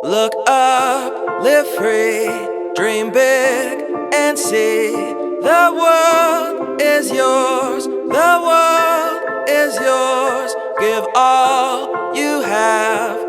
Look up, live free, dream big, and see the world is yours, the world is yours. Give all you have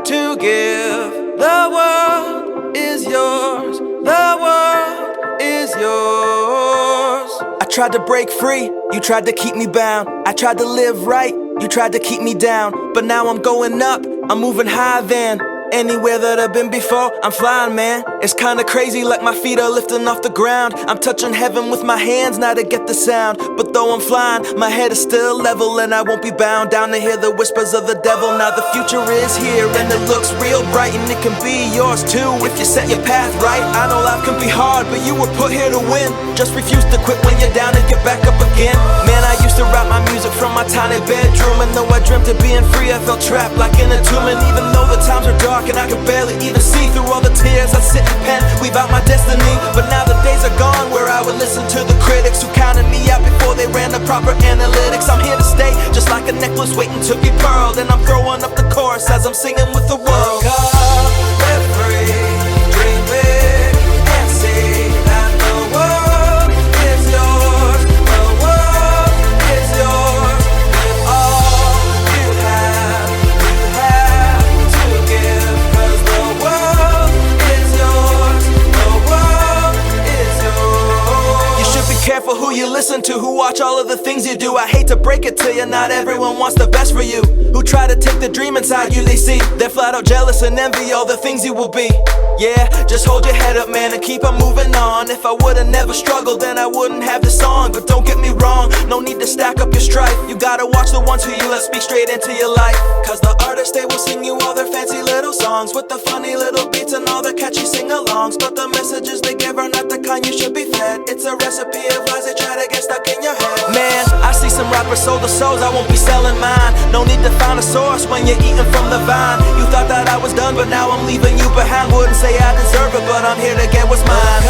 to give. The world is yours, the world is yours. I tried to break free, you tried to keep me bound. I tried to live right, you tried to keep me down. But now I'm going up, I'm moving high then. Anywhere that I've been before, I'm flying, man. It's kinda crazy, like my feet are lifting off the ground. I'm touching heaven with my hands, now to get the sound. But though I'm flying, my head is still level, and I won't be bound down to hear the whispers of the devil. Now the future is here, and it looks real bright, and it can be yours too, if you set your path right. I know life can be hard, but you were put here to win. Just refuse to quit when you're down and get back up again. Man, I used to write my music from my tiny bedroom, and though I dreamt of being free, I felt trapped like in a tomb. And even though the times are dark and I could barely even see through all the tears, I sit and pen, weave out my destiny. But now the days are gone where I would listen to the critics who counted me out before they ran the proper analytics. I'm here to stay, just like a necklace waiting to be pearled, and I'm throwing up the chorus as I'm singing with the world. Look up, live free, dream big, and see that the world is yours, the world is yours. With all you have to give. 'Cause the world is yours, the world is yours. You should be careful who you listen to, who watch all of the things you do. I hate to break it to you, not everyone wants the best for you. Who try to take the dream inside you, they see they're flat out jealous and envy all the things you will be. Yeah, just hold your head up, man, and keep on moving on. If I would've never struggled, then I wouldn't have this song. But don't get me wrong, no need to stack up your strife. You gotta watch the ones who you let speak straight into your life. 'Cause the artists, they will sing you all their fancy little songs with the funny little beats and all the catchy sing-alongs. But the messages they give are not the kind you should be fed. It's a recipe of lies they try to get stuck in your head. Man, I see some rappers sold the souls, I won't be selling mine. No need to find a source when you're eating from the vine. You thought that I was done, but now I'm leaving you behind. Wouldn't say I deserve it, but I'm here to get what's mine.